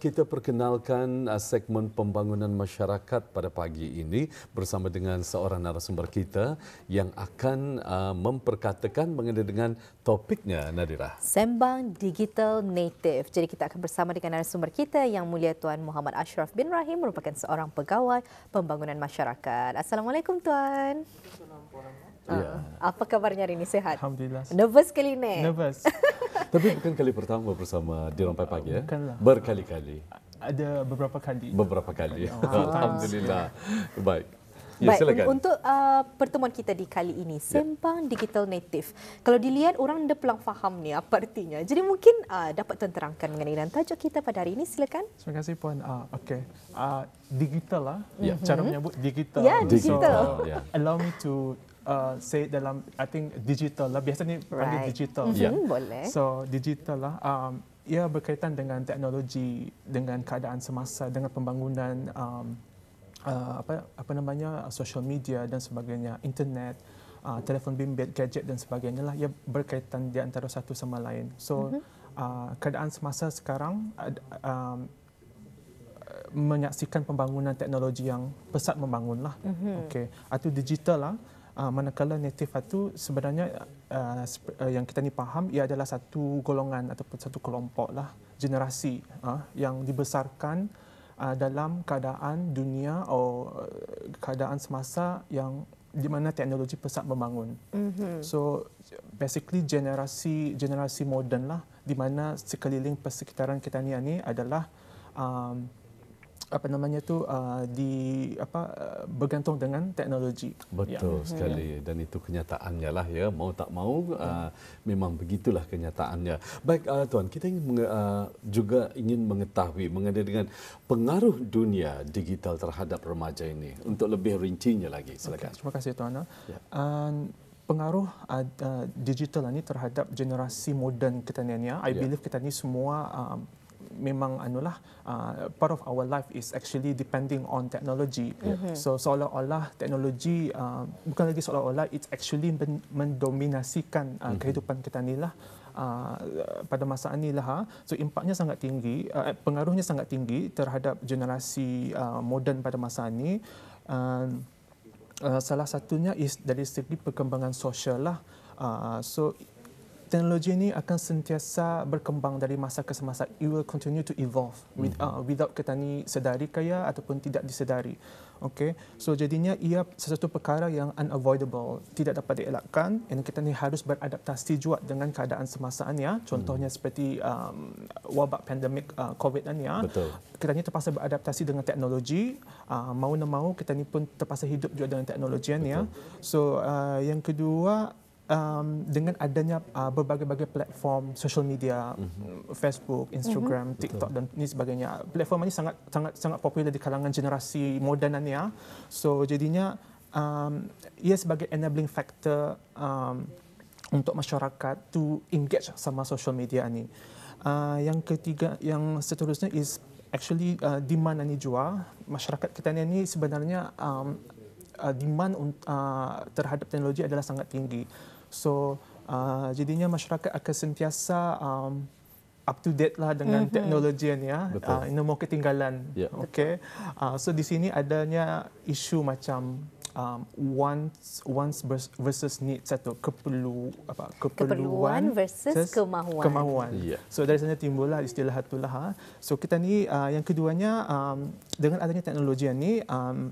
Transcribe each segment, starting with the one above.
Kita perkenalkan segmen pembangunan masyarakat pada pagi ini bersama dengan seorang narasumber kita yang akan memperkatakan mengenai dengan topiknya, Nadira. Sembang Digital Native. Jadi kita akan bersama dengan narasumber kita yang mulia Tuan Muhammad Ashraf bin Rahim, merupakan seorang pegawai pembangunan masyarakat. Assalamualaikum Tuan. Ya. Apa kabarnya hari ini? Sehat? Alhamdulillah. Nervous kali ni? Nervous. Tapi bukan kali pertama bersama di Rampai Pagi ya? Bukanlah. Berkali-kali. Ada beberapa kali. Beberapa kali. Alhamdulillah. Baik. Ya, Baik, silakan. untuk pertemuan kita di kali ini, Sembang Digital Native. Kalau dilihat, orang dah pelang faham ni apa artinya. Jadi mungkin dapat tuan terangkan mengenai dan tajuk kita pada hari ini, silakan. Terima kasih Puan. Okey. Digital lah. Ya. Cara menyebut digital. Ya, digital. So, allow me to say dalam, I think digital lah. Biasanya panggil digital. Ya. Boleh. So digital lah. Ia berkaitan dengan teknologi, dengan keadaan semasa, dengan pembangunan apa namanya, social media dan sebagainya, internet, telefon bimbit, gadget dan sebagainya lah. Ia berkaitan di antara satu sama lain. So keadaan semasa sekarang menyaksikan pembangunan teknologi yang pesat membangun lah. Okey, itu digital lah. Manakala native itu sebenarnya yang kita ni faham, ia adalah satu golongan ataupun satu kelompok lah, generasi yang dibesarkan dalam keadaan dunia atau keadaan semasa yang di mana teknologi pesat membangun. So basically generasi moden lah, di mana sekeliling persekitaran kita ni adalah bergantung dengan teknologi. Betul sekali, dan itu kenyataannya lah ya, mau tak mau memang begitulah kenyataannya. Baik Tuan, kita juga ingin mengetahui mengenai dengan pengaruh dunia digital terhadap remaja ini. Untuk lebih rincinya lagi, silakan. Terima kasih Tuan. Pengaruh digital ini terhadap generasi moden kita ni, I believe kita ni semua memang part of our life is actually depending on technology. So seolah-olah teknologi bukan lagi seolah-olah, it's actually mendominasikan kehidupan kita ni lah pada masa ini lah. So impaknya sangat tinggi, pengaruhnya sangat tinggi terhadap generasi moden pada masa ini. Salah satunya is dari segi perkembangan sosial lah. So teknologi ini akan sentiasa berkembang dari masa ke semasa. It will continue to evolve without kita ni sedari kaya ataupun tidak disedari. Okay, so jadinya ia sesuatu perkara yang unavoidable, tidak dapat dielakkan, dan kita ni harus beradaptasi juga dengan keadaan semasaan ya. Contohnya seperti wabak pandemik COVID ni ya. Betul. Kita ni terpaksa beradaptasi dengan teknologi, mau tak mau kita ni pun terpaksa hidup juga dengan teknologi ni ya. So yang kedua, dengan adanya berbagai-bagai platform social media, Facebook, Instagram, TikTok dan ini sebagainya. Platform ini sangat popular di kalangan generasi moden ni ya. So jadinya ia sebagai enabling factor untuk masyarakat to engage sama social media ni. Yang ketiga, yang seterusnya is actually demand ni juga. Masyarakat kita ni sebenarnya demand terhadap teknologi adalah sangat tinggi. So jadinya masyarakat akan sentiasa up to date lah dengan teknologi ni ya. Ini mau ketinggalan. Okay. So di sini adanya isu macam wants versus needs, atau keperluan versus kemahuan. So dari sana timbullah istilah itulah. So kita ni yang keduanya, dengan adanya teknologi ni,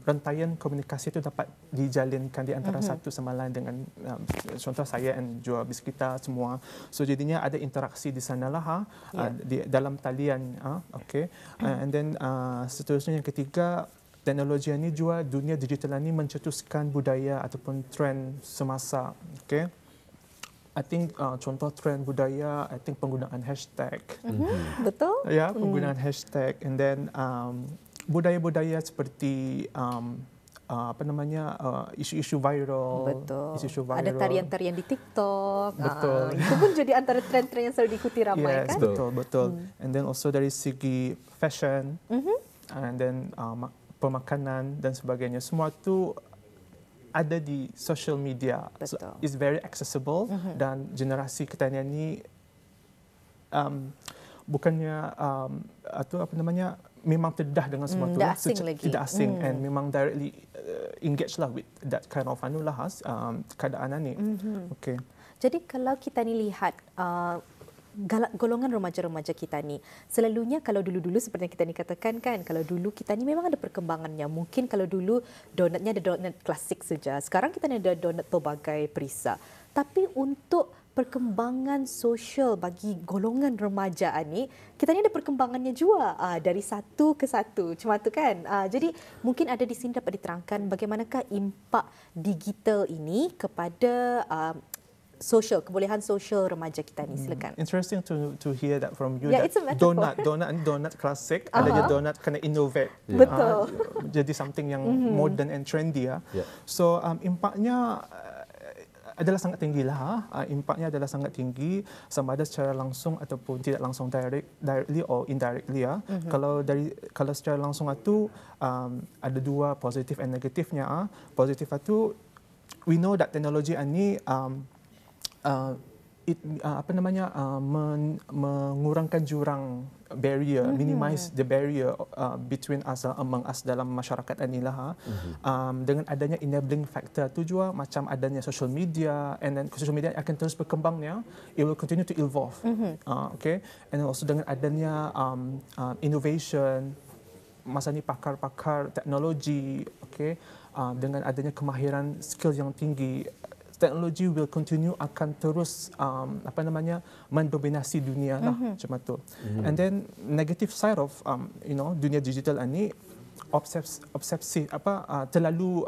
rantaian komunikasi itu dapat dijalinkan di antara satu sama lain dengan contoh saya dan juga bis kita semua. So jadinya ada interaksi di sanalah di dalam talian. Okay. And then seterusnya yang ketiga, teknologi ini juga, dunia digital ini mencetuskan budaya ataupun trend semasa. Okay. I think contoh trend budaya, I think penggunaan hashtag. Betul? Ya, penggunaan hashtag. And then budaya-budaya seperti isu-isu viral. Betul. Isu-isu viral. Ada tarian-tarian di TikTok. Betul. Itu pun jadi antara tren-tren yang selalu diikuti ramai, yes, kan? Betul. And then also dari segi fashion, and then pemakanan dan sebagainya. Semua itu ada di social media. So it's very accessible, dan generasi kita ni bukannya atau apa namanya memang terdedah dengan semua tu dah asing lagi. tidak asing and memang directly engage lah with that kind of keadaan ni. Okay. Jadi kalau kita ni lihat golongan remaja-remaja kita ni, selalunya kalau dulu-dulu seperti yang kita ni katakan kan, kalau dulu kita ni memang ada perkembangannya. Mungkin kalau dulu donatnya ada donat klasik saja. Sekarang kita ni ada donat pelbagai perisa. Tapi untuk perkembangan sosial bagi golongan remaja ni, kita ni ada perkembangannya juga dari satu ke satu, macam tu kan. Jadi mungkin ada di sini dapat diterangkan bagaimanakah impak digital ini kepada sosial, kebolehan sosial remaja kita ni. Silakan. Interesting to hear that from you. Yeah, that it's a metaphor. donat klasik, adanya donat kena innovate. Betul. Jadi something yang modern and trendy. Yeah. So impaknya adalah sangat tinggi lah. Impaknya adalah sangat tinggi sama ada secara langsung ataupun tidak langsung, directly or indirectly. Kalau secara langsung itu ada dua positif and negatifnya. Positif itu we know that teknologi ini mengurangkan jurang barrier, minimize the barrier between us, among us dalam masyarakat inilah. Dengan adanya enabling factor tu juga, macam adanya social media, and then social media akan terus berkembangnya, it will continue to evolve. Okay, and also dengan adanya innovation, masa ni pakar-pakar teknologi, okay, dengan adanya kemahiran skill yang tinggi, teknologi will continue akan terus mendominasi dunia lah, macam tu. And then negative side of dunia digital ini obsesif terlalu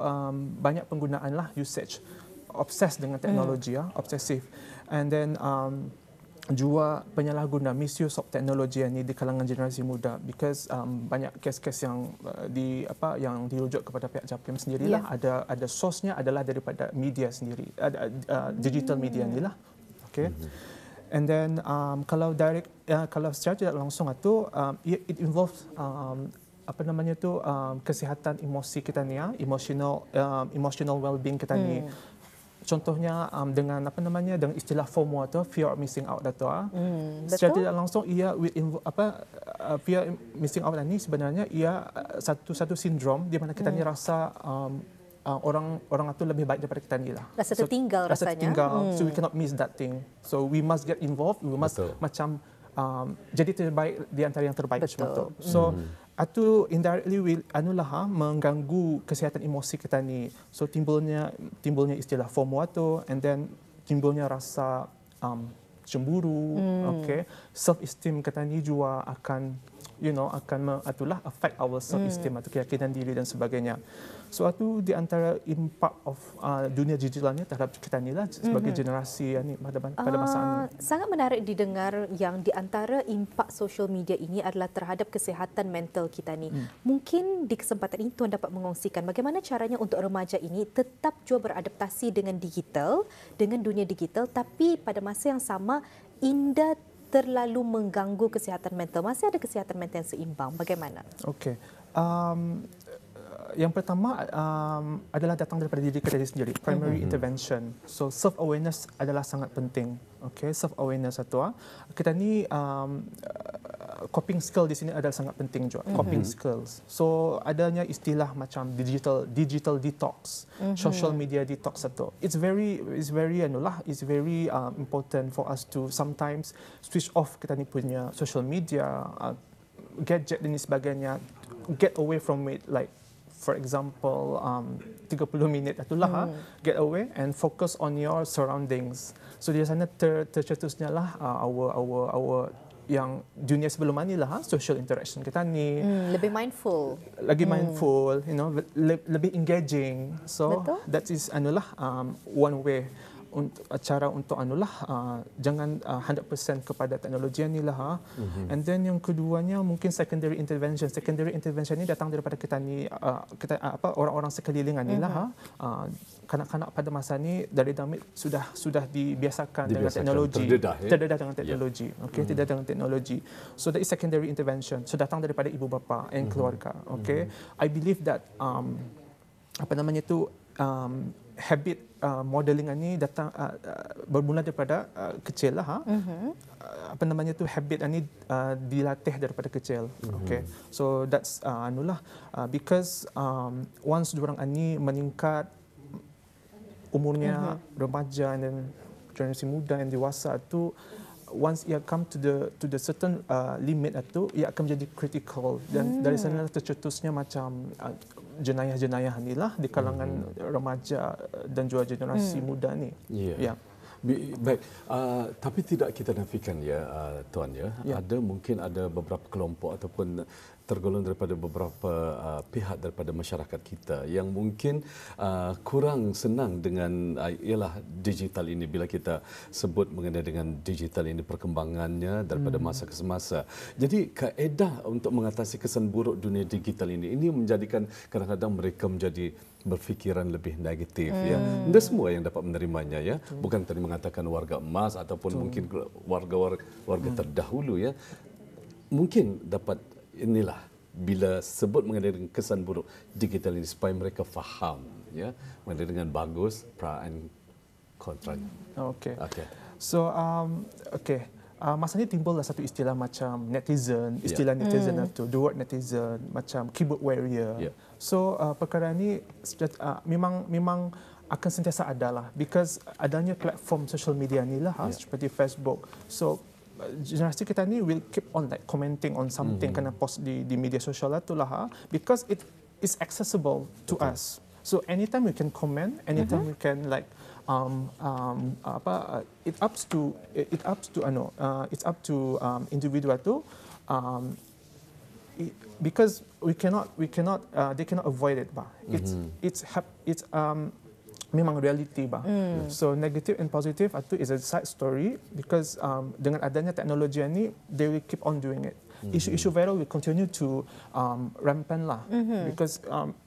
banyak penggunaan lah, usage, obses dengan teknologi, obsesif. And then juga penyalahguna, misuse of teknologi ini di kalangan generasi muda, because banyak kes-kes yang yang dirujuk kepada pihak JAPIM sendirilah. Ada source-nya adalah daripada media sendiri, digital media inilah. Okay. And then kalau secara tidak langsung itu it involves kesihatan emosi kita ni, emotional well-being kita ni. Contohnya dengan dengan istilah FOMO atau fear of missing out atau secara tidak langsung ia fear missing out ini sebenarnya ia satu sindrom di mana kita ni rasa orang itu lebih baik daripada kita ni lah. Rasa tertinggal rasa rasanya. tertinggal. So we cannot miss that thing. So we must get involved. We must macam jadi terbaik di antara yang terbaik macam tu. So itu indirectly mengganggu kesihatan emosi kita ni. So timbulnya istilah FOMO itu, and then timbulnya rasa cemburu, okay. Self esteem kita ni juga akan affect our self esteem atau keyakinan diri dan sebagainya. So itu di antara impact of dunia digital ni terhadap kita ni lah sebagai generasi ni pada masa ini. Sangat menarik didengar yang di antara impak social media ini adalah terhadap kesihatan mental kita ni. Mungkin di kesempatan ini Tuan dapat mengongsikan bagaimana caranya untuk remaja ini tetap juga beradaptasi dengan digital, dengan dunia digital, tapi pada masa yang sama tidak terlalu mengganggu kesihatan mental. Masih ada kesihatan mental yang seimbang. Bagaimana? Okey. Yang pertama adalah datang daripada diri kita sendiri, primary intervention. So self awareness adalah sangat penting. Okay, self awareness itu kita ni coping skill di sini adalah sangat penting juga. Coping skills. So adanya istilah macam digital detox, social media detox itu. It's very important for us to sometimes switch off kita ni punya social media, gadget dan sebagainya, get away from it, like for example 30 minit itulah get away and focus on your surroundings. So di sana tercetusnya lah our yang dunia sebelum ni lah, social interaction kita ni lebih mindful, mindful, lebih engaging. So betul? That is one way cara untuk jangan 100% kepada teknologi ni lah. And then yang keduanya mungkin secondary intervention. Secondary intervention ni datang daripada kita ni orang-orang sekeliling ni lah. Kanak-kanak pada masa ni dari damit sudah dibiasakan dengan teknologi, terdedah dengan teknologi. Okay, terdedah dengan teknologi. So that is secondary intervention. So datang daripada ibu bapa and keluarga. Okay, I believe that habit modeling ini datang bermula daripada kecil lah. Apa namanya tu, habit ini dilatih daripada kecil. Okay, so that's because once diorang ini meningkat umurnya remaja and then generasi muda dan dewasa tu, once ia come to the certain limit itu, ia akan menjadi critical dan dari sana tercetusnya macam jenayah-jenayah inilah di kalangan remaja dan juga generasi muda ni. Ya. Baik, tapi tidak kita nafikan ya, Tuan ya. Mungkin ada beberapa kelompok ataupun tergolong daripada beberapa pihak daripada masyarakat kita yang mungkin kurang senang dengan ialah digital ini. Bila kita sebut mengenai dengan digital ini, perkembangannya daripada masa ke semasa. Jadi kaedah untuk mengatasi kesan buruk dunia digital ini menjadikan kadang-kadang mereka menjadi berfikiran lebih negatif ya. Tidak semua yang dapat menerimanya ya. Bukan tadi mengatakan warga emas ataupun mungkin warga terdahulu ya. Mungkin dapat inilah bila sebut mengenai dengan kesan buruk digital ini supaya mereka faham ya mengenai dengan bagus pro and kontra. Okay. So masanya timbullah satu istilah macam netizen, istilah netizen itu, the word netizen, macam keyboard warrior. So perkara ini memang akan sentiasa ada lah, because adanya platform social media ni lah seperti Facebook. So generasi kita ni will keep on like commenting on something kena post di media sosial tu lah, because it is accessible to us. So anytime we can comment, anytime we can like it's up to individual tu, because they cannot avoid it bah. It's memang reality bah. So negative and positive itu is a side story, because dengan adanya teknologi ini, they will keep on doing it. Isu-isu viral will continue to rampant lah, because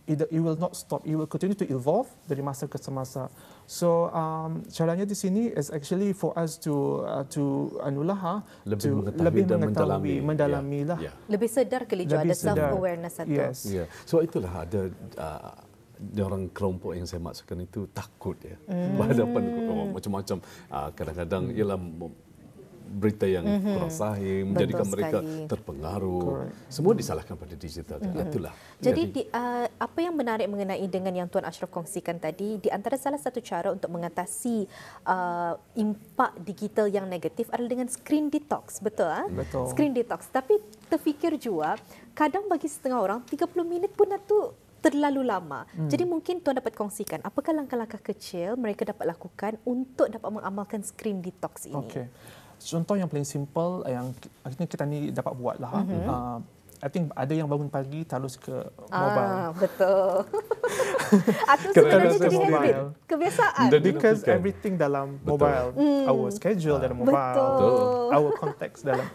it will not stop. It will continue to evolve dari masa ke semasa. So caranya di sini is actually for us to lebih mengetahui, mendalami lah. Lebih sedar kali juga, ada self awareness satu. Yes. So itulah ada orang kelompok yang saya maksudkan itu takut ya berhadapan macam-macam, kadang-kadang ialah berita yang kurang sahih menjadikan mereka terpengaruh. Semua disalahkan pada digital. Itulah. Jadi apa yang menarik mengenai dengan yang Tuan Ashraf kongsikan tadi, di antara salah satu cara untuk mengatasi impak digital yang negatif adalah dengan screen detox, betul? Betul. Screen detox. Tapi terfikir juga, kadang bagi setengah orang 30 minit pun itu terlalu lama. Jadi mungkin Tuan dapat kongsikan apakah langkah-langkah kecil mereka dapat lakukan untuk dapat mengamalkan screen detox ini. Okay. Contoh yang paling simple yang kita ni dapat buat lah. I think ada yang bangun pagi terus ke mobile. Betul. Atau sebenarnya jadi habit, kebiasaan. Because everything dalam mobile, our schedule dalam mobile, our contacts dalam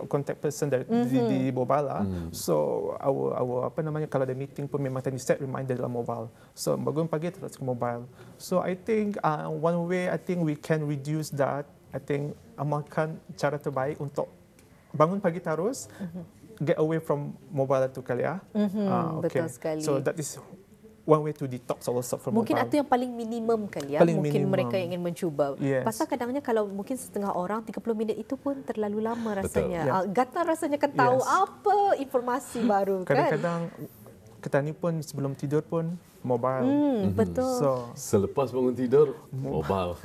contact person di mobile lah. So our kalau ada meeting pun memang tadi set reminder dalam mobile. So bangun pagi terus ke mobile. So I think one way I think we can reduce that. I think amalkan cara terbaik untuk bangun pagi terus, get away from mobile itu kali ya. Betul sekali. So that is one way to detox ourselves from mungkin mobile. Mungkin itu yang paling minimum kali ya. Mungkin mereka yang ingin mencuba. Pasal kadangnya kalau mungkin setengah orang 30 minit itu pun terlalu lama rasanya. Gatal rasanya kan tahu apa informasi baru kan. Kadang-kadang kita ni pun sebelum tidur pun mobile. Betul. So selepas bangun tidur mobile.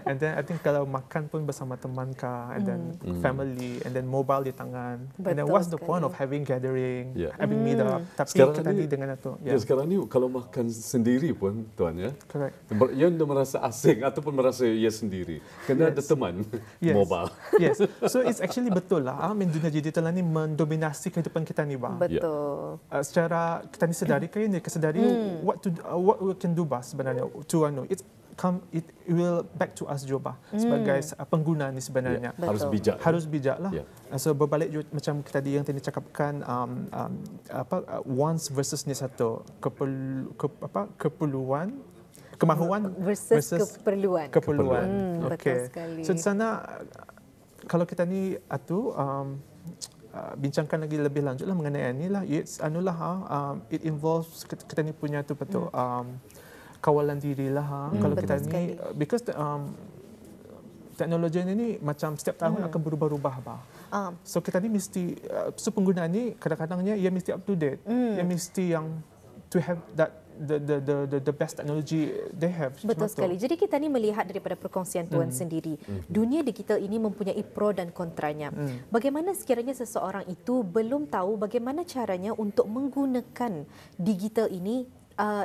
And then I think kalau makan pun bersama teman kah, and then family, and then mobile di tangan. Betul, and then what's the point of having gathering, having meet up? Tapi kita ni dengan itu. Sekarang ni kalau makan sendiri pun Tuan ya. Correct. Yang dah merasa asing ataupun merasa ia sendiri. Kena ada teman mobile. Yes. So it's actually betul lah. Dunia digital ni mendominasi kehidupan kita ni bang. Betul. Secara kita ni sedari kan, dia kesedari what we can do bah sebenarnya to it will back to us juga sebagai pengguna ni sebenarnya. Harus bijak lah. So berbalik juga, macam tadi yang tadi cakapkan wants versus ni satu keperluan, kemahuan versus keperluan. Okay. Betul sekali. So di sana kalau kita ni bincangkan lagi lebih lanjut lah mengenai ini lah. It involves kita ni punya tu betul. kawalan dirilah kalau kita betul ni sekali. because teknologi ini macam setiap tahun akan berubah-ubah bah. So kita ni mesti so pengguna ni kadang-kadangnya ia mesti up to date. Ia mesti yang to have that the best technology they have. Betul sekali. Jadi kita ni melihat daripada perkongsian Tuan sendiri. Dunia digital ini mempunyai pro dan kontranya. Bagaimana sekiranya seseorang itu belum tahu bagaimana caranya untuk menggunakan digital ini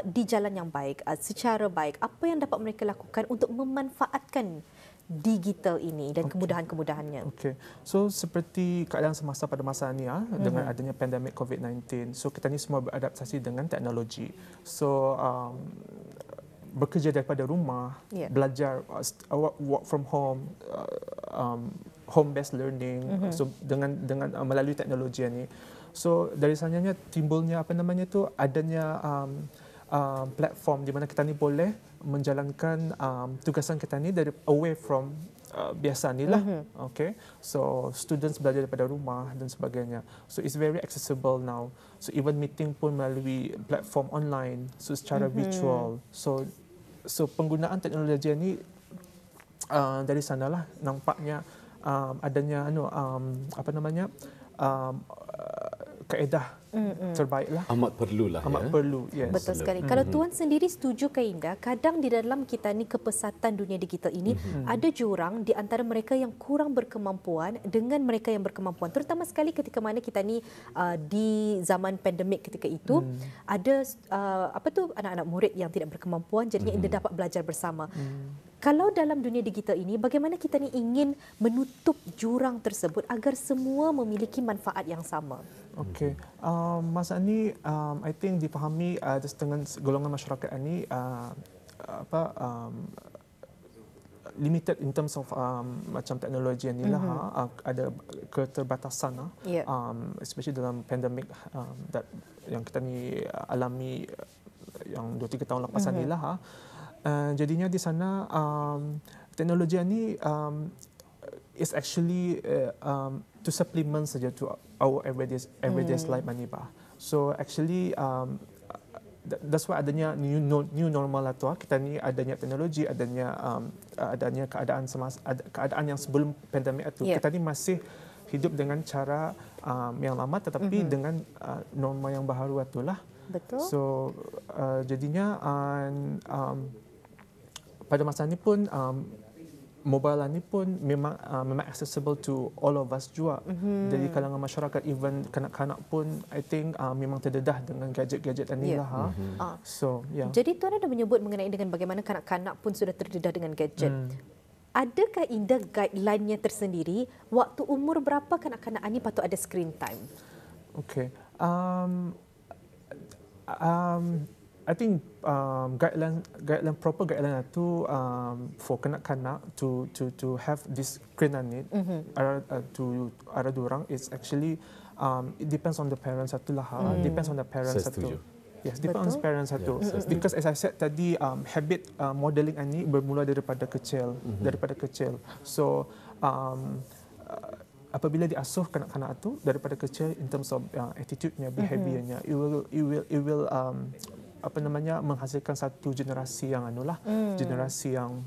di jalan yang baik, secara baik. Apa yang dapat mereka lakukan untuk memanfaatkan digital ini dan kemudahan-kemudahannya? Okay. So seperti keadaan semasa pada masa ini dengan adanya pandemik COVID-19. So kita ni semua beradaptasi dengan teknologi. So bekerja daripada rumah, belajar work from home, home based learning. So dengan melalui teknologi ini. So dari sananya timbulnya adanya platform di mana kita ni boleh menjalankan tugasan kita ni dari away from biasa ni lah. Okay. So students belajar daripada rumah dan sebagainya. So it's very accessible now. So even meeting pun melalui platform online. So secara virtual. So penggunaan teknologi ni dari sanalah nampaknya adanya kaedah terbaiklah. Amat perlulah. Amat perlu, yes. Betul sekali. Kalau Tuan sendiri setuju ke Indah, kadang di dalam kita ni kepesatan dunia digital ini ada jurang di antara mereka yang kurang berkemampuan dengan mereka yang berkemampuan. Terutama sekali ketika mana kita ni di zaman pandemik ketika itu ada anak-anak murid yang tidak berkemampuan, jadinya Indah dapat belajar bersama. Kalau dalam dunia digital ini, bagaimana kita ni ingin menutup jurang tersebut agar semua memiliki manfaat yang sama? Okey, masa ni I think dipahami dengan golongan masyarakat ini limited in terms of macam teknologi ni lah, ada keterbatasan especially dalam pandemik that yang kita ni alami yang 2-3 tahun lepas ni lah. Jadinya di sana teknologi ini is actually to supplement saja to our everyday life manibah. So actually that's why adanya new normal lah tu. Kita ni adanya teknologi, adanya keadaan yang sebelum pandemik itu. Kita ni masih hidup dengan cara yang lama tetapi dengan norma yang baharu itulah. Betul. So jadinya pada masa ni pun mobile ni pun memang accessible to all of us juga. Dari kalangan masyarakat, even kanak-kanak pun I think memang terdedah dengan gadget-gadget ni lah. So yeah. Jadi Tuan ada menyebut mengenai dengan bagaimana kanak-kanak pun sudah terdedah dengan gadget. Adakah Indah guideline-nya tersendiri? Waktu umur berapa kanak-kanak ini patut ada screen time? Okay. I think proper guideline itu for kanak-kanak to have this screen need to ada dorang is actually it depends on the parents itulah. Depends on the parents itu. Yes, depends on the parents itu. Because as I said tadi, habit modeling ini bermula daripada kecil, So apabila diasuh kanak-kanak itu daripada kecil in terms of attitude-nya, behavior-nya, it will menghasilkan satu generasi yang generasi yang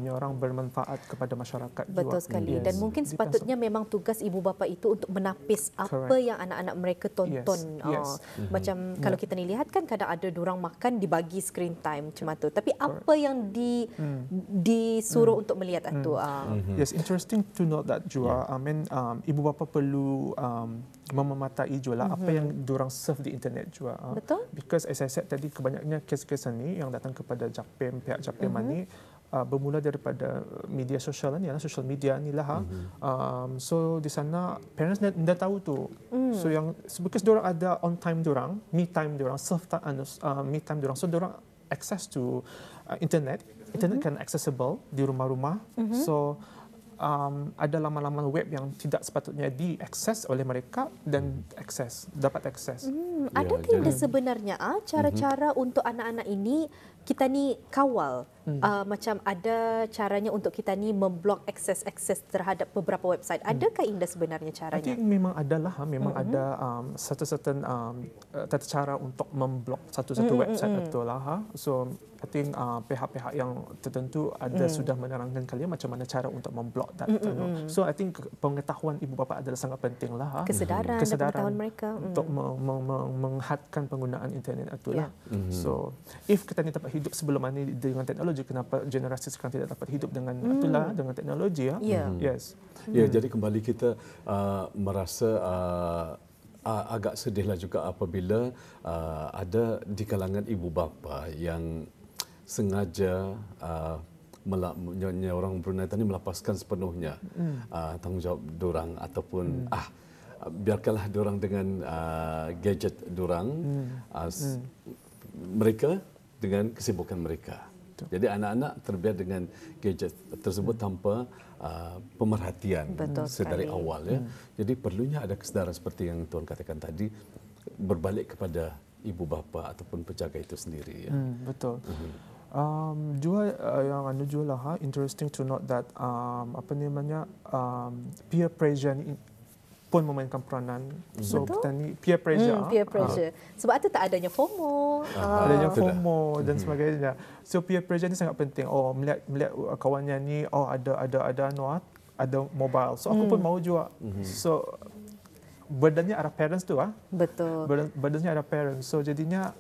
orang bermanfaat kepada masyarakat. Betul sekali. Dan mungkin sepatutnya memang tugas ibu bapa itu untuk menapis apa yang anak-anak mereka tonton. Macam kalau kita ni lihat kan kadang ada dorang makan dibagi screen time macam tu. Tapi apa yang disuruh untuk melihat itu? Yes, interesting to note that juga. I mean, ibu bapa perlu memamatai juga apa yang dorang serve di internet juga. Betul. Because as I said tadi, kebanyakannya kes-kes ni yang datang kepada JAPIM, pihak JAPIM ni bermula daripada media sosial ni, social media ni lah. So di sana parents dah tahu tu. So yang because dorang ada on time dorang, me time dorang, me time dorang. So dorang access to internet kan accessible di rumah-rumah. So ada laman-laman web yang tidak sepatutnya diakses oleh mereka dan dapat akses. Adakah sebenarnya cara-cara untuk anak-anak ini kita ni kawal macam ada caranya untuk kita ni memblok akses terhadap beberapa website. Adakah Indah sebenarnya I caranya? think memang adalah, memang ada certain tata cara untuk memblok satu-satu website betul lah. So I think pihak-pihak yang tertentu ada sudah menerangkan kalian macam mana cara untuk memblok that. So I think pengetahuan ibu bapa adalah sangat penting lah. Kesedaran dan pengetahuan mereka untuk menghadkan penggunaan internet itulah. So if kita ni dapat hidup sebelum ini dengan teknologi, kenapa generasi sekarang tidak dapat hidup dengan itulah, dengan teknologi ya? Yes. Ya, jadi kembali kita merasa agak sedihlah juga apabila ada di kalangan ibu bapa yang sengaja orang Brunei tadi melepaskan sepenuhnya tanggungjawab dorang ataupun biarkanlah dorang dengan gadget dorang, mereka dengan kesibukan mereka. Jadi anak-anak terbiar dengan gadget tersebut tanpa pemerhatian sedari awal ya. Jadi perlunya ada kesedaran seperti yang Tuan katakan tadi, berbalik kepada ibu bapa ataupun penjaga itu sendiri ya. Betul. Juga yang juga lah, interesting to note that peer pressure ni pun memainkan peranan. So kita ni peer pressure. Peer pressure. Sebab itu tak adanya FOMO. Adanya FOMO dan sebagainya. So peer pressure ni sangat penting. Oh, melihat kawannya ni ada mobile. So aku pun mau juga. So burdennya ada parents tu Betul. Burdennya ada parents. So jadinya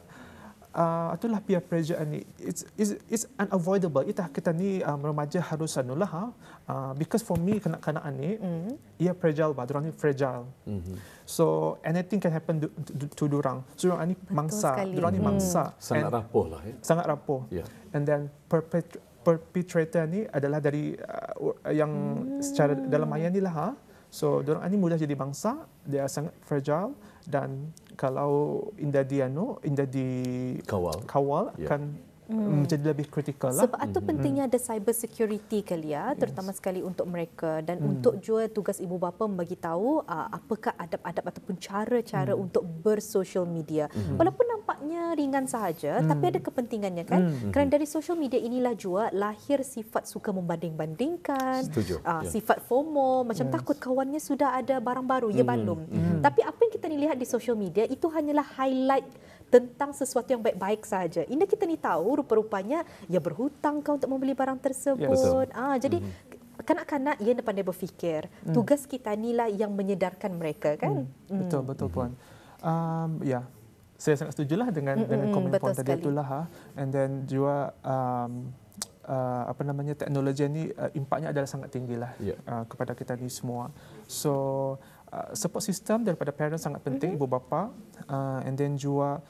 itulah peer pressure ni. It's unavoidable. Kita ni remaja harus because for me kanak-kanak ni ia fragile dorang ni fragile. So anything can happen to dorang. So dorang ni mangsa. Dorang ni mangsa. Sangat rapuh lah ya. Sangat rapuh. Yeah. And then perpetrator ni adalah dari yang secara dalam maya ni lah. So dorang ni mudah jadi mangsa. Dia sangat fragile dan kalau Indah dikawal akan menjadi lebih kritikal lah. Sebab itu pentingnya ada cyber security kali ya, terutama sekali untuk mereka dan untuk juga tugas ibu bapa membagi tahu apakah adab-adab ataupun cara-cara untuk bersosial media. Walaupun nampaknya ringan sahaja tapi ada kepentingannya kan. Kerana dari social media inilah juga lahir sifat suka membanding-bandingkan, sifat FOMO, macam takut kawannya sudah ada barang baru, ia belum. Tapi apa yang kita lihat di social media itu hanyalah highlight tentang sesuatu yang baik-baik saja. Indah kita ni tahu rupa-rupanya ia berhutang kau untuk membeli barang tersebut. Jadi kanak-kanak ia pandai berfikir. Tugas kita inilah yang menyedarkan mereka kan. Betul puan. Saya sangat setujulah dengan komen puan tadi itulah. And then juga teknologi ni impaknya adalah sangat tinggilah kepada kita ni semua. So support system daripada parents sangat penting, ibu bapa, and then juga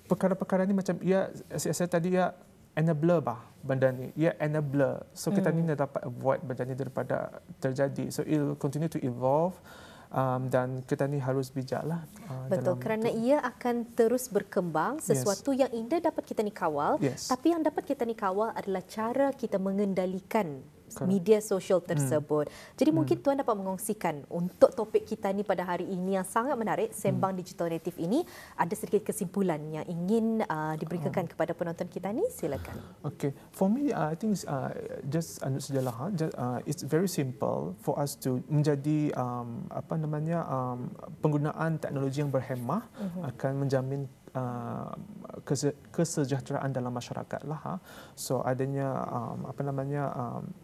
perkara-perkara ni macam saya tadi enabler benda ni, enabler. So kita ni dapat avoid benda ni daripada terjadi. So it will continue to evolve. Dan kita ni harus bijaklah. Betul, kerana ia akan terus berkembang. Sesuatu yang Indah dapat kita ni kawal, tapi yang dapat kita ni kawal adalah cara kita mengendalikan media sosial tersebut. Jadi mungkin Tuan dapat mengongsikan untuk topik kita ni pada hari ini yang sangat menarik, Sembang Digital Native ini, ada sedikit kesimpulan yang ingin diberikan kepada penonton kita ni, silakan. Okay, for me I think just sajalah, it's very simple for us to menjadi penggunaan teknologi yang berhemah akan menjamin kesejahteraan dalam masyarakat lah. So adanya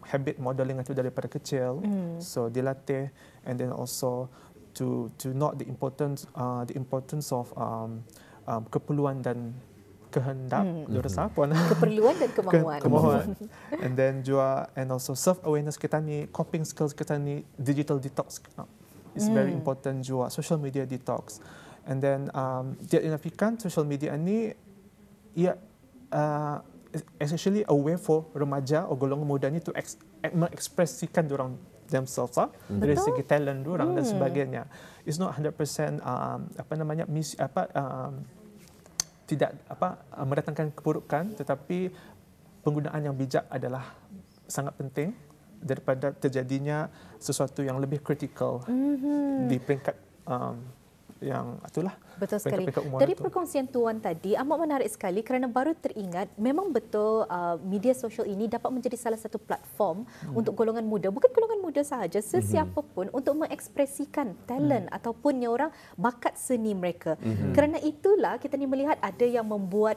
habit modeling itu daripada kecil. So dilatih, and then also to note the importance of keperluan dan kehendak keperluan dan kemahuan. And then juga and also self awareness kita ni, coping skills kita ni, digital detox is very important juga, social media detox. And then dia dinafikan social media ni especially a way for remaja atau golongan muda ni to mengekspresikan dorang themselves dari segi talent dorang dan sebagainya. It's not 100% tidak mendatangkan keburukan, tetapi penggunaan yang bijak adalah sangat penting daripada terjadinya sesuatu yang lebih kritikal di peringkat yang itulah. Betul sekali. peringkat-peringkat umur Dari itu. perkongsian Tuan tadi, amat menarik sekali kerana baru teringat memang betul media sosial ini dapat menjadi salah satu platform untuk golongan muda. Bukan golongan muda sahaja, sesiapa pun untuk mengekspresikan talent ataupun orang bakat seni mereka. Kerana itulah kita ni melihat ada yang membuat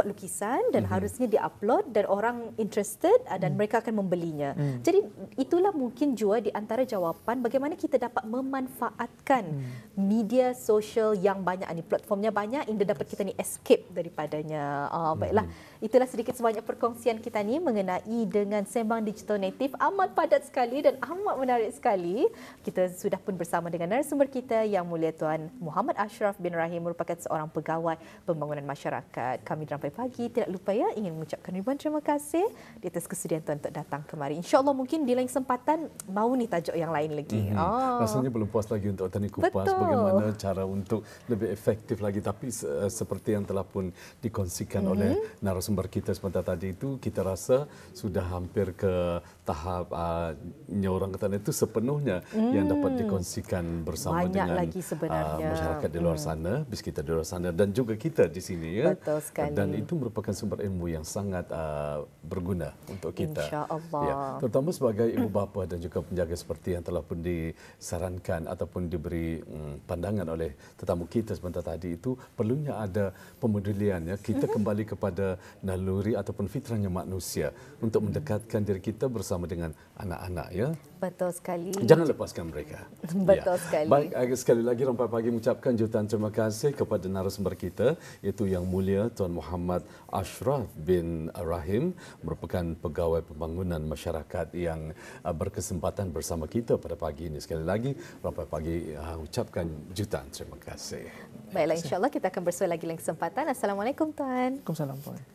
lukisan dan harusnya diupload dan orang interested dan mereka akan membelinya. Jadi itulah mungkin jua di antara jawapan bagaimana kita dapat memanfaatkan media sosial yang banyak ni, platformnya banyak hingga dapat kita ni escape daripadanya. Baiklah, itulah sedikit sebanyak perkongsian kita ni mengenai dengan Sembang Digital Native. Amat padat sekali dan amat menarik sekali. Kita sudah pun bersama dengan narasumber kita yang mulia Tuan Muhammad Ashraf bin Rahim, merupakan seorang pegawai pembangunan masyarakat. Kami Rampai Pagi tidak lupa ya ingin mengucapkan ribuan terima kasih di atas kesediaan Tuan untuk datang kemari. InsyaAllah mungkin di lain kesempatan mau ni tajuk yang lain lagi. Rasanya belum puas lagi untuk Tani kupas Betul. bagaimana cara untuk lebih efektif lagi, tapi seperti yang telah pun dikongsikan oleh narasumber kita sebentar tadi itu, kita rasa sudah hampir ke tahap orang kata itu sepenuhnya yang dapat dikongsikan bersama Banyak dengan lagi sebenarnya. masyarakat di luar sana, bis kita di luar sana dan juga kita di sini ya. Betul sekali. Dan itu merupakan sumber ilmu yang sangat berguna untuk kita. InsyaAllah. Ya, terutama sebagai ibu bapa dan juga penjaga seperti yang telah pun disarankan ataupun diberi pandangan oleh tetamu kita sebentar tadi, itu perlunya ada pemedulian ya. Kita kembali kepada naluri ataupun fitrahnya manusia untuk mendekatkan diri kita bersama dengan anak-anak ya. Betul sekali. Jangan lepaskan mereka. Betul sekali. Baik, sekali lagi Rampai Pagi mengucapkan jutaan terima kasih kepada narasumber kita, iaitu Yang Mulia Tuan Muhammad Ashraf bin Rahim, merupakan pegawai pembangunan masyarakat yang berkesempatan bersama kita pada pagi ini. Sekali lagi Rampai Pagi ucapkan jutaan terima kasih. Baiklah, insyaAllah kita akan bersua lagi lain kesempatan. Assalamualaikum Tuan. Waalaikumsalam, Puan.